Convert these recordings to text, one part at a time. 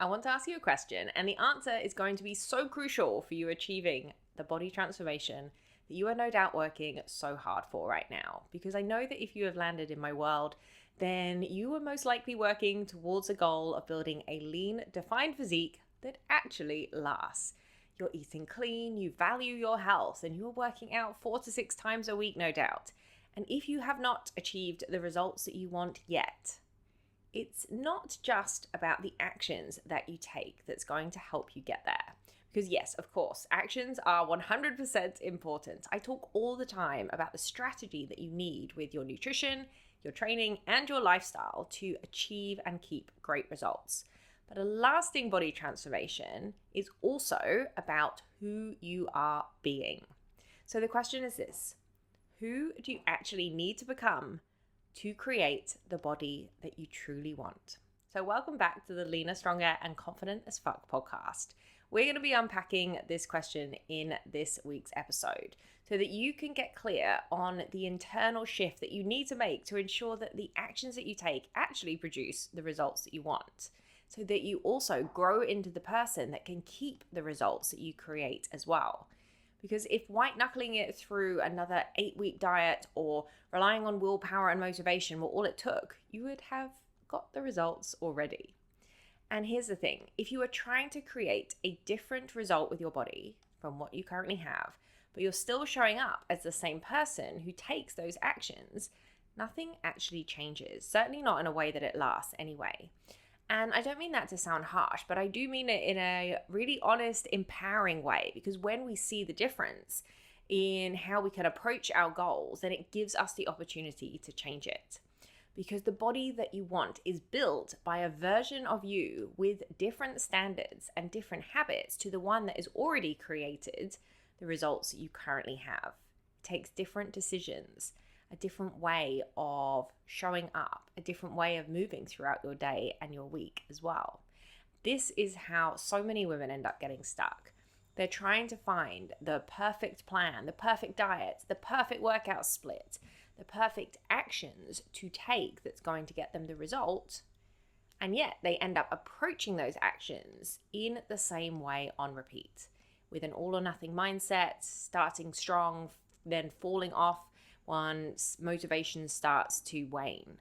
I want to ask you a question, and the answer is going to be so crucial for you achieving the body transformation that you are no doubt working so hard for right now. Because I know that if you have landed in my world, then you are most likely working towards a goal of building a lean, defined physique that actually lasts. You're eating clean, you value your health, and you're working out 4 to 6 times a week, no doubt. And if you have not achieved the results that you want yet, it's not just about the actions that you take that's going to help you get there. Because yes, of course, actions are 100% important. I talk all the time about the strategy that you need with your nutrition, your training, and your lifestyle to achieve and keep great results. But a lasting body transformation is also about who you are being. So the question is this: who do you actually need to become to create the body that you truly want? So welcome back to the Leaner, Stronger, and Confident as Fuck podcast. We're going to be unpacking this question in this week's episode so that you can get clear on the internal shift that you need to make to ensure that the actions that you take actually produce the results that you want, so that you also grow into the person that can keep the results that you create as well. Because if white knuckling it through another 8-week diet or relying on willpower and motivation were all it took, you would have got the results already. And here's the thing: if you are trying to create a different result with your body from what you currently have, but you're still showing up as the same person who takes those actions, nothing actually changes. Certainly not in a way that it lasts anyway. And I don't mean that to sound harsh, but I do mean it in a really honest, empowering way, because when we see the difference in how we can approach our goals, then it gives us the opportunity to change it. Because the body that you want is built by a version of you with different standards and different habits to the one that has already created the results that you currently have. It takes different decisions, a different way of showing up, a different way of moving throughout your day and your week as well. This is how so many women end up getting stuck. They're trying to find the perfect plan, the perfect diet, the perfect workout split, the perfect actions to take that's going to get them the result. And yet they end up approaching those actions in the same way on repeat, with an all or nothing mindset, starting strong, then falling off once motivation starts to wane,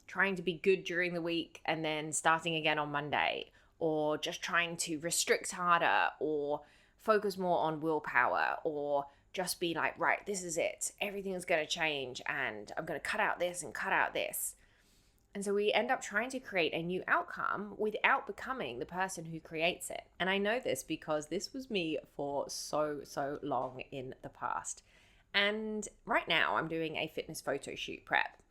trying to be good during the week and then starting again on Monday, or just trying to restrict harder or focus more on willpower, or just be like, right, this is it, everything is going to change and I'm going to cut out this and cut out this. And so we end up trying to create a new outcome without becoming the person who creates it. And I know this because this was me for so long in the past. And right now I'm doing a fitness photo shoot prep.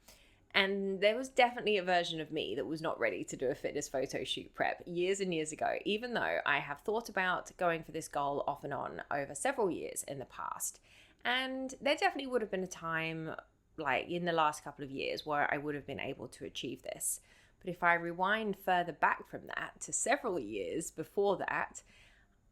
And there was definitely a version of me that was not ready to do a fitness photo shoot prep years and years ago, even though I have thought about going for this goal off and on over several years in the past. And there definitely would have been a time, like in the last couple of years, where I would have been able to achieve this. But if I rewind further back from that to several years before that,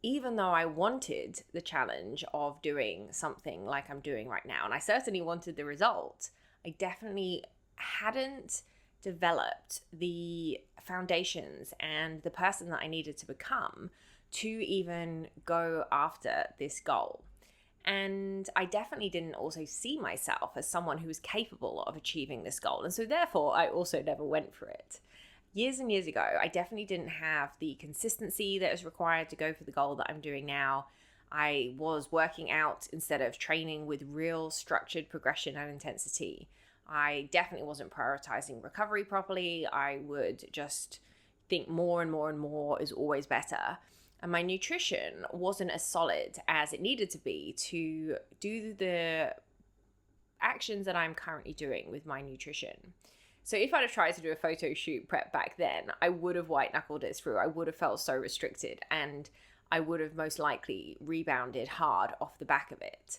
even though I wanted the challenge of doing something like I'm doing right now, and I certainly wanted the result, I definitely hadn't developed the foundations and the person that I needed to become to even go after this goal. And I definitely didn't also see myself as someone who was capable of achieving this goal. And so therefore, I also never went for it. Years and years ago, I definitely didn't have the consistency that is required to go for the goal that I'm doing now. I was working out instead of training with real structured progression and intensity. I definitely wasn't prioritizing recovery properly. I would just think more and more is always better. And my nutrition wasn't as solid as it needed to be to do the actions that I'm currently doing with my nutrition. So if I'd have tried to do a photo shoot prep back then, I would have white knuckled it through. I would have felt so restricted, and I would have most likely rebounded hard off the back of it.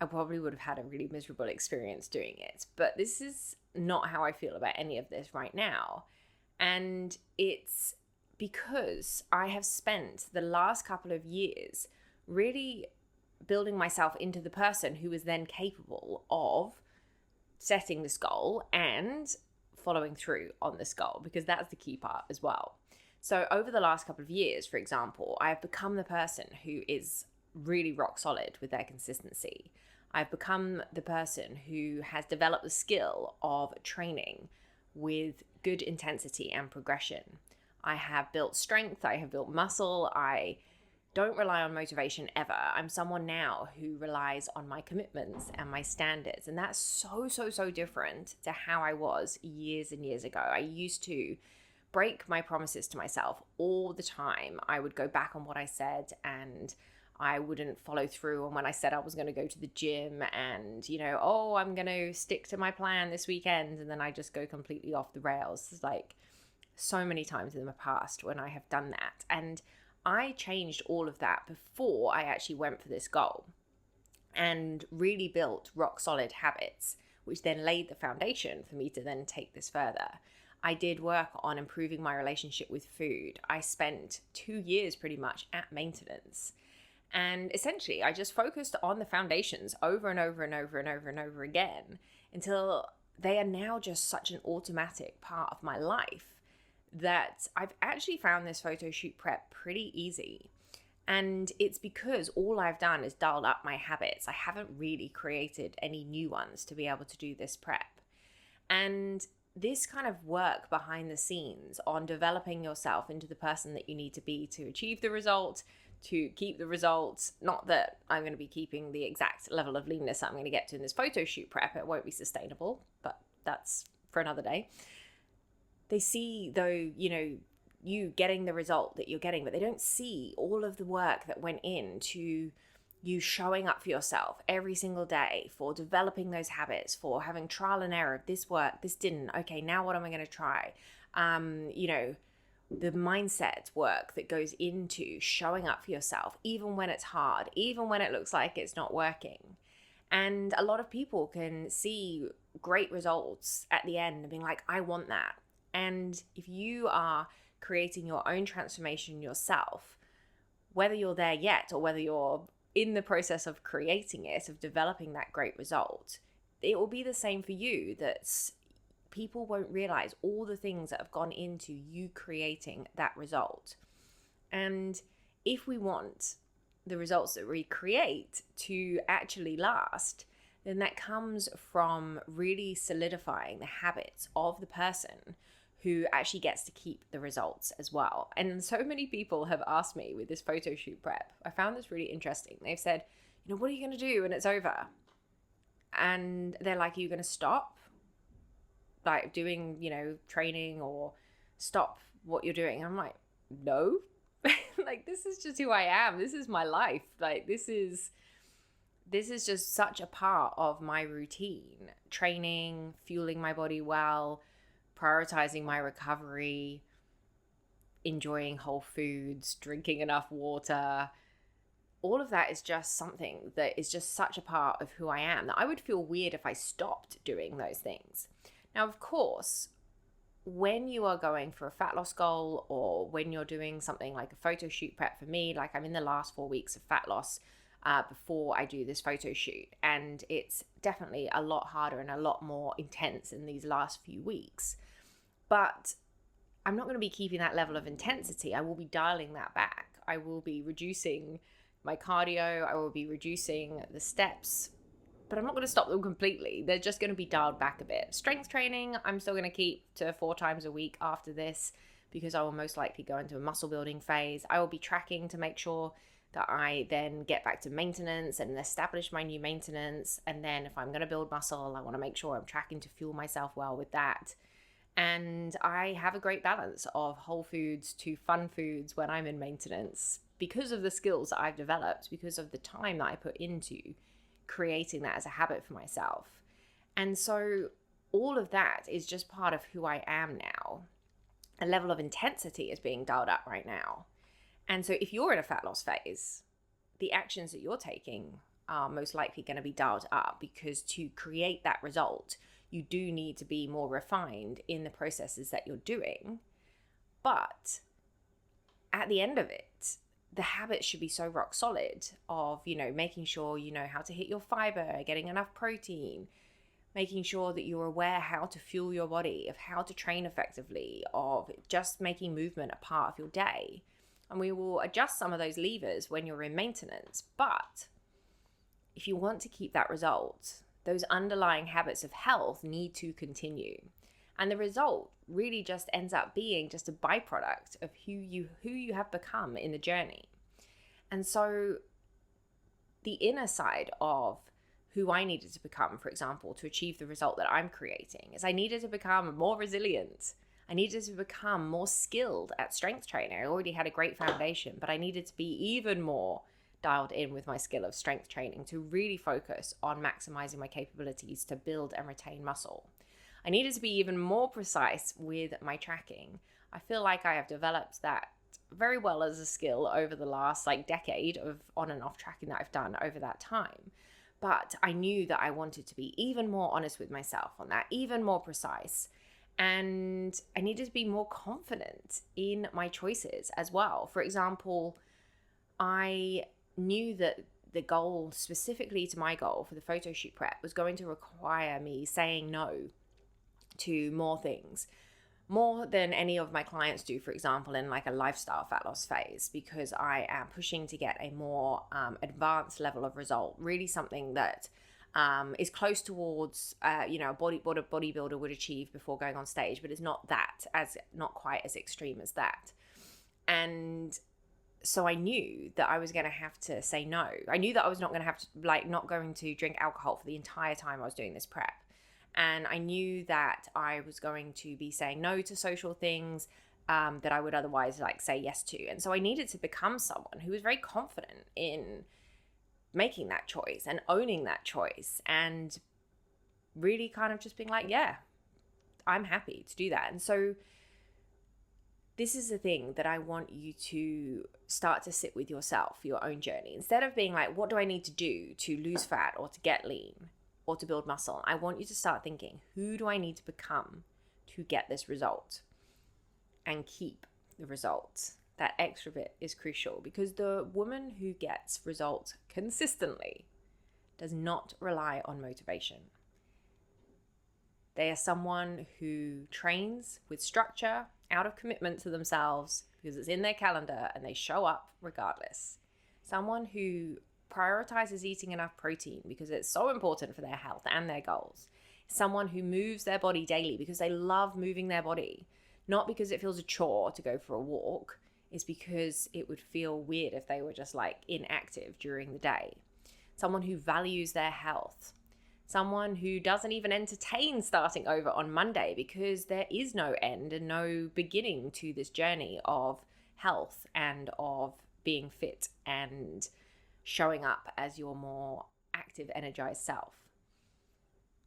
I probably would have had a really miserable experience doing it. But this is not how I feel about any of this right now. And it's because I have spent the last couple of years really building myself into the person who is then capable of setting this goal and following through on this goal, because that's the key part as well. So over the last couple of years, for example, I've become the person who is really rock solid with their consistency. I've become the person who has developed the skill of training with good intensity and progression. I have built strength, I have built muscle, I don't rely on motivation ever. I'm someone now who relies on my commitments and my standards. And that's so different to how I was years and years ago. I used to break my promises to myself all the time. I would go back on what I said and I wouldn't follow through on when I said I was going to go to the gym and, oh, I'm going to stick to my plan this weekend. And then I just go completely off the rails. It's like so many times in the past when I have done that. And I changed all of that before I actually went for this goal and really built rock solid habits, which then laid the foundation for me to then take this further. I did work on improving my relationship with food. I spent 2 years pretty much at maintenance. And essentially, I just focused on the foundations over and over and over and over and over again until they are now just such an automatic part of my life that I've actually found this photo shoot prep pretty easy. And it's because all I've done is dialed up my habits. I haven't really created any new ones to be able to do this prep. And this kind of work behind the scenes on developing yourself into the person that you need to be to achieve the result, to keep the results, not that I'm going to be keeping the exact level of leanness I'm going to get to in this photo shoot prep. It won't be sustainable, but that's for another day. They see, though, you getting the result that you're getting, but they don't see all of the work that went into you showing up for yourself every single day, for developing those habits, for having trial and error. This worked, this didn't. Okay, now what am I going to try? The mindset work that goes into showing up for yourself, even when it's hard, even when it looks like it's not working. And a lot of people can see great results at the end and being like, I want that. And if you are creating your own transformation yourself, whether you're there yet or whether you're in the process of creating it, of developing that great result, it will be the same for you. That people won't realize all the things that have gone into you creating that result. And if we want the results that we create to actually last, then that comes from really solidifying the habits of the person who actually gets to keep the results as well. And so many people have asked me with this photo shoot prep, I found this really interesting. They've said, what are you going to do when it's over? And they're like, are you going to stop like doing, training, or stop what you're doing? And I'm like, no, like, this is just who I am. This is my life. Like, this is just such a part of my routine. Training, fueling my body well, prioritizing my recovery, enjoying whole foods, drinking enough water. All of that is just something that is just such a part of who I am that I would feel weird if I stopped doing those things. Now, of course, when you are going for a fat loss goal, or when you're doing something like a photo shoot prep, for me, like I'm in the last 4 weeks of fat loss before I do this photo shoot. And it's definitely a lot harder and a lot more intense in these last few weeks. But I'm not going to be keeping that level of intensity. I will be dialing that back. I will be reducing my cardio. I will be reducing the steps. But I'm not going to stop them completely. They're just going to be dialed back a bit. Strength training, I'm still going to keep to 4 times a week after this, because I will most likely go into a muscle building phase. I will be tracking to make sure that I then get back to maintenance and establish my new maintenance. And then if I'm going to build muscle, I want to make sure I'm tracking to fuel myself well with that. And I have a great balance of whole foods to fun foods when I'm in maintenance, because of the skills that I've developed, because of the time that I put into creating that as a habit for myself. And so all of that is just part of who I am now. A level of intensity is being dialed up right now. And so if you're in a fat loss phase, the actions that you're taking are most likely going to be dialed up, because to create that result, you do need to be more refined in the processes that you're doing. But at the end of it, the habits should be so rock solid of, making sure you know how to hit your fiber, getting enough protein, making sure that you're aware how to fuel your body, of how to train effectively, of just making movement a part of your day. And we will adjust some of those levers when you're in maintenance. But if you want to keep that result, those underlying habits of health need to continue. And the result really just ends up being just a byproduct of who you have become in the journey. And so the inner side of who I needed to become, for example, to achieve the result that I'm creating, is I needed to become more resilient. I needed to become more skilled at strength training. I already had a great foundation, but I needed to be even more dialed in with my skill of strength training to really focus on maximizing my capabilities to build and retain muscle. I needed to be even more precise with my tracking. I feel like I have developed that very well as a skill over the last decade of on and off tracking that I've done over that time. But I knew that I wanted to be even more honest with myself on that, even more precise. And I needed to be more confident in my choices as well. For example, I knew that the goal, specifically to my goal for the photo shoot prep, was going to require me saying no to more things, more than any of my clients do, for example, in a lifestyle fat loss phase, because I am pushing to get a more advanced level of result, really something that is close towards what a bodybuilder would achieve before going on stage, but it's not quite as extreme as that. And so I knew that I was going to have to say no. I knew that I was not going to have to not going to drink alcohol for the entire time I was doing this prep. And I knew that I was going to be saying no to social things that I would otherwise say yes to. And so I needed to become someone who was very confident in making that choice and owning that choice and really kind of just being yeah, I'm happy to do that. And so this is the thing that I want you to start to sit with yourself, your own journey. Instead of being what do I need to do to lose fat or to get lean or to build muscle? I want you to start thinking, who do I need to become to get this result and keep the result? That extra bit is crucial, because the woman who gets results consistently does not rely on motivation. They are someone who trains with structure, out of commitment to themselves because it's in their calendar, and they show up regardless. Someone who prioritizes eating enough protein because it's so important for their health and their goals. Someone who moves their body daily because they love moving their body, not because it feels a chore to go for a walk. It's because it would feel weird if they were just inactive during the day. Someone who values their health. Someone who doesn't even entertain starting over on Monday because there is no end and no beginning to this journey of health and of being fit and showing up as your more active, energized self.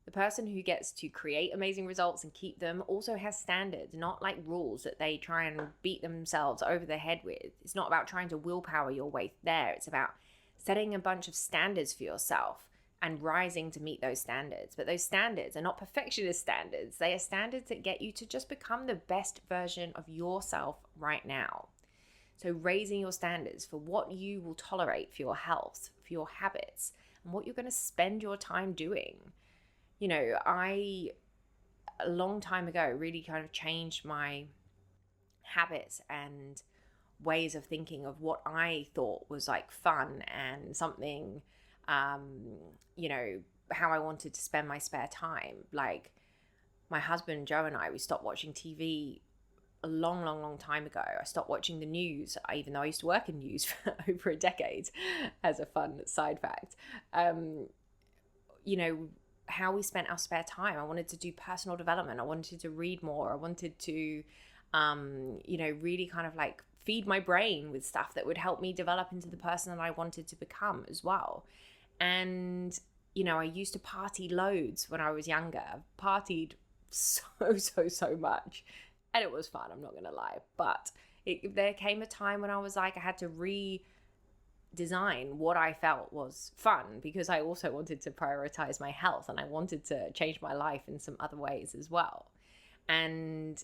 The person who gets to create amazing results and keep them also has standards, not rules that they try and beat themselves over the head with. It's not about trying to willpower your way there. It's about setting a bunch of standards for yourself and rising to meet those standards. But those standards are not perfectionist standards. They are standards that get you to just become the best version of yourself right now. So raising your standards for what you will tolerate for your health, for your habits, and what you're going to spend your time doing. I, a long time ago, really kind of changed my habits and ways of thinking of what I thought was fun and something, how I wanted to spend my spare time. My husband, Joe, and I, we stopped watching TV a long time ago. I stopped watching the news, even though I used to work in news for over a decade, as a fun side fact. How we spent our spare time. I wanted to do personal development. I wanted to read more. I wanted to, really kind of feed my brain with stuff that would help me develop into the person that I wanted to become as well. And, I used to party loads when I was younger. I partied so much. And it was fun, I'm not going to lie. But there came a time when I was I had to redesign what I felt was fun, because I also wanted to prioritize my health and I wanted to change my life in some other ways as well. And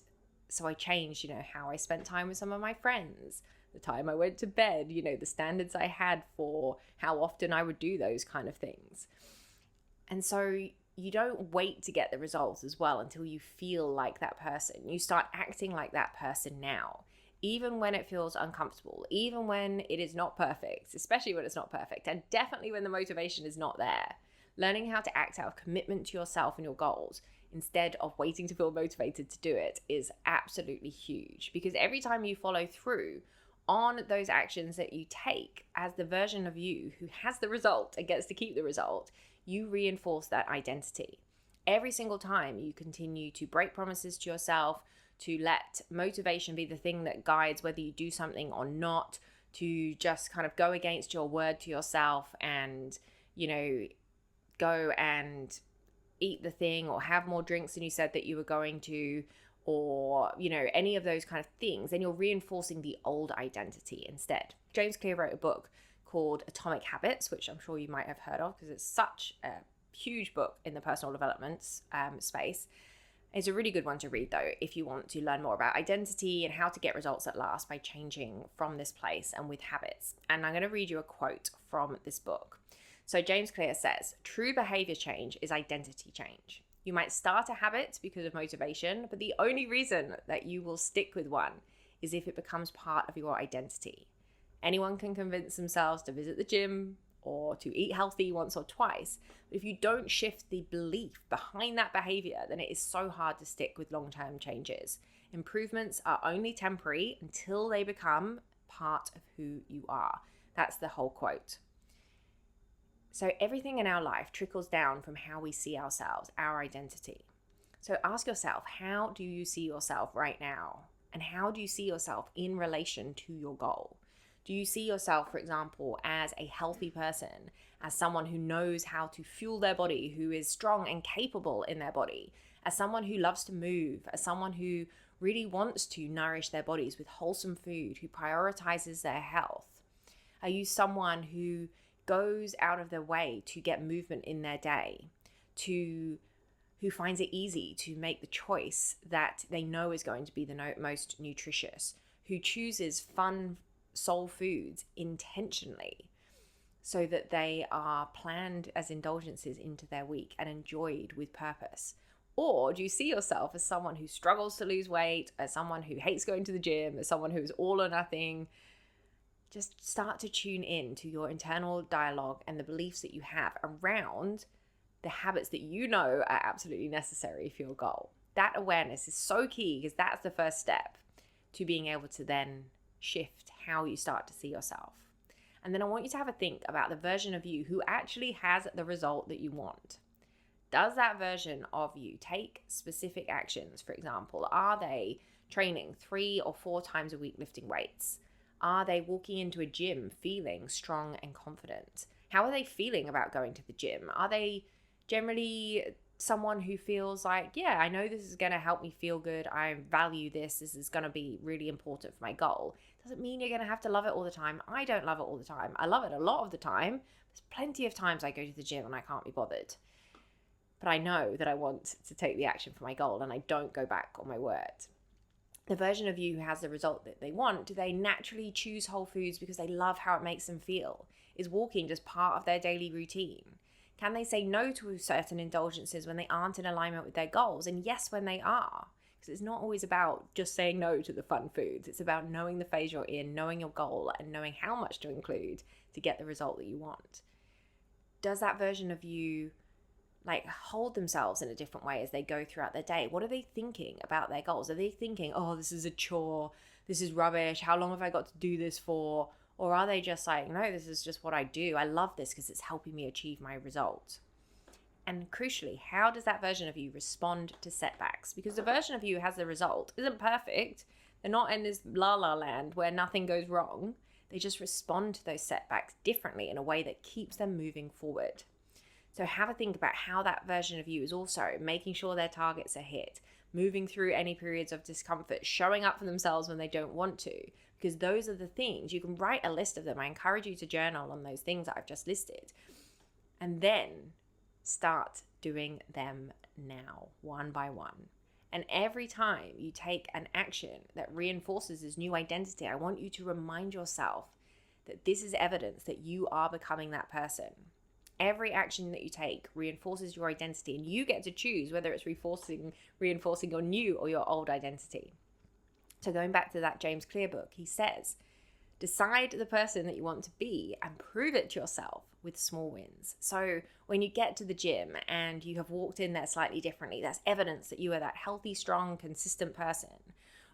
so I changed, how I spent time with some of my friends, the time I went to bed, the standards I had for how often I would do those kind of things. And so you don't wait to get the results as well until you feel like that person. You start acting like that person now, even when it feels uncomfortable, even when it is not perfect, especially when it's not perfect, and definitely when the motivation is not there. Learning how to act out of commitment to yourself and your goals instead of waiting to feel motivated to do it is absolutely huge, because every time you follow through on those actions that you take as the version of you who has the result and gets to keep the result, you reinforce that identity. Every single time you continue to break promises to yourself, to let motivation be the thing that guides whether you do something or not, to just kind of go against your word to yourself and, go and eat the thing or have more drinks than you said that you were going to, or, any of those kind of things, then you're reinforcing the old identity instead. James Clear wrote a book called Atomic Habits, which I'm sure you might have heard of because it's such a huge book in the personal development space. It's a really good one to read, though, if you want to learn more about identity and how to get results at last by changing from this place and with habits. And I'm going to read you a quote from this book. So James Clear says, "True behavior change is identity change. You might start a habit because of motivation, but the only reason that you will stick with one is if it becomes part of your identity. Anyone can convince themselves to visit the gym or to eat healthy once or twice. But if you don't shift the belief behind that behavior, then it is so hard to stick with long-term changes. Improvements are only temporary until they become part of who you are." That's the whole quote. So everything in our life trickles down from how we see ourselves, our identity. So ask yourself, how do you see yourself right now? And how do you see yourself in relation to your goal? Do you see yourself, for example, as a healthy person, as someone who knows how to fuel their body, who is strong and capable in their body, as someone who loves to move, as someone who really wants to nourish their bodies with wholesome food, who prioritizes their health? Are you someone who goes out of their way to get movement in their day, who finds it easy to make the choice that they know is going to be the most nutritious, who chooses fun soul foods intentionally so that they are planned as indulgences into their week and enjoyed with purpose? Or do you see yourself as someone who struggles to lose weight, as someone who hates going to the gym, as someone who's all or nothing? Just start to tune in to your internal dialogue and the beliefs that you have around the habits that you know are absolutely necessary for your goal. That awareness is so key because that's the first step to being able to then shift how you start to see yourself. And then I want you to have a think about the version of you who actually has the result that you want. Does that version of you take specific actions? For example, are they training 3 or 4 times a week lifting weights? Are they walking into a gym feeling strong and confident? How are they feeling about going to the gym? Are they generally someone who feels like, yeah, I know this is going to help me feel good. I value this. This is going to be really important for my goal. Doesn't mean you're going to have to love it all the time. I don't love it all the time. I love it a lot of the time. There's plenty of times I go to the gym and I can't be bothered. But I know that I want to take the action for my goal and I don't go back on my word. The version of you who has the result that they want, do they naturally choose whole foods because they love how it makes them feel? Is walking just part of their daily routine? Can they say no to certain indulgences when they aren't in alignment with their goals? And yes, when they are. Because it's not always about just saying no to the fun foods. It's about knowing the phase you're in, knowing your goal, and knowing how much to include to get the result that you want. Does that version of you hold themselves in a different way as they go throughout their day? What are they thinking about their goals? Are they thinking, oh, this is a chore, this is rubbish, how long have I got to do this for? Or are they just like, no, this is just what I do, I love this because it's helping me achieve my result? And crucially, how does that version of you respond to setbacks? Because the version of you who has the result isn't perfect. They're not in this la-la land where nothing goes wrong. They just respond to those setbacks differently in a way that keeps them moving forward. So have a think about how that version of you is also making sure their targets are hit, moving through any periods of discomfort, showing up for themselves when they don't want to, because those are the things. You can write a list of them. I encourage you to journal on those things that I've just listed, and then start doing them now, one by one. And every time you take an action that reinforces this new identity, I want you to remind yourself that this is evidence that you are becoming that person. Every action that you take reinforces your identity, and you get to choose whether it's reinforcing your new or your old identity. So going back to that James Clear book, he says, decide the person that you want to be and prove it to yourself with small wins. So when you get to the gym and you have walked in there slightly differently, that's evidence that you are that healthy, strong, consistent person.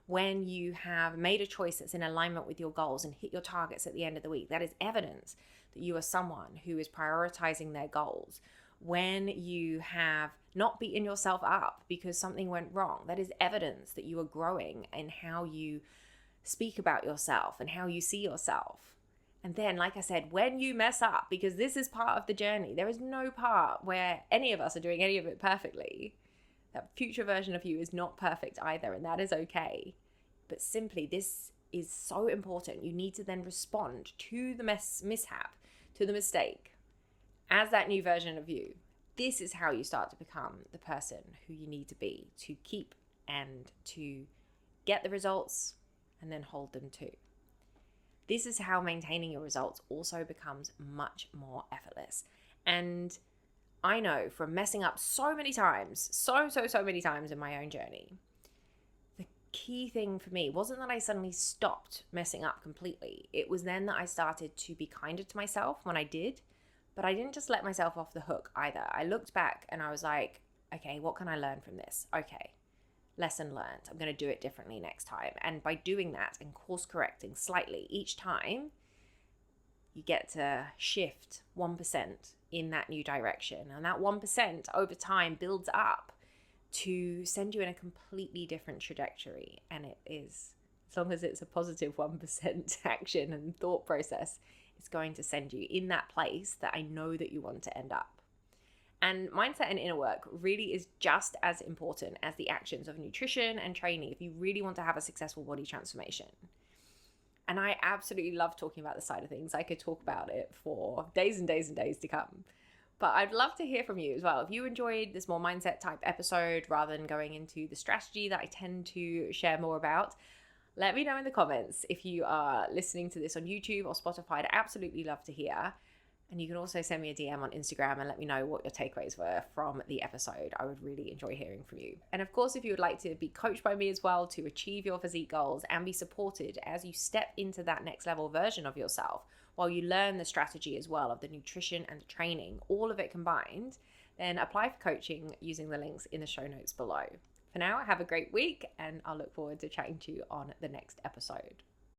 When you have made a choice that's in alignment with your goals and hit your targets at the end of the week, that is evidence that you are someone who is prioritizing their goals. When you have not beaten yourself up because something went wrong, that is evidence that you are growing in how you speak about yourself and how you see yourself. And then, like I said, when you mess up, because this is part of the journey, there is no part where any of us are doing any of it perfectly. That future version of you is not perfect either, and that is okay. But simply, this is so important. You need to then respond to the mishap, to the mistake, as that new version of you. This is how you start to become the person who you need to be to keep and to get the results and then hold them too. This is how maintaining your results also becomes much more effortless. And I know from messing up so many times, so many times in my own journey, the key thing for me wasn't that I suddenly stopped messing up completely. It was then that I started to be kinder to myself when I did, but I didn't just let myself off the hook either. I looked back and I was like, okay, what can I learn from this? Okay, lesson learned. I'm going to do it differently next time. And by doing that and course correcting slightly each time, you get to shift 1% in that new direction. And that 1% over time builds up to send you in a completely different trajectory. And it is, as long as it's a positive 1% action and thought process, it's going to send you in that place that I know that you want to end up. And mindset and inner work really is just as important as the actions of nutrition and training if you really want to have a successful body transformation. And I absolutely love talking about this side of things. I could talk about it for days and days and days to come. But I'd love to hear from you as well. If you enjoyed this more mindset type episode rather than going into the strategy that I tend to share more about, let me know in the comments. If you are listening to this on YouTube or Spotify, I'd absolutely love to hear. And you can also send me a DM on Instagram and let me know what your takeaways were from the episode. I would really enjoy hearing from you. And of course, if you would like to be coached by me as well to achieve your physique goals and be supported as you step into that next level version of yourself, while you learn the strategy as well of the nutrition and the training, all of it combined, then apply for coaching using the links in the show notes below. For now, have a great week, and I'll look forward to chatting to you on the next episode.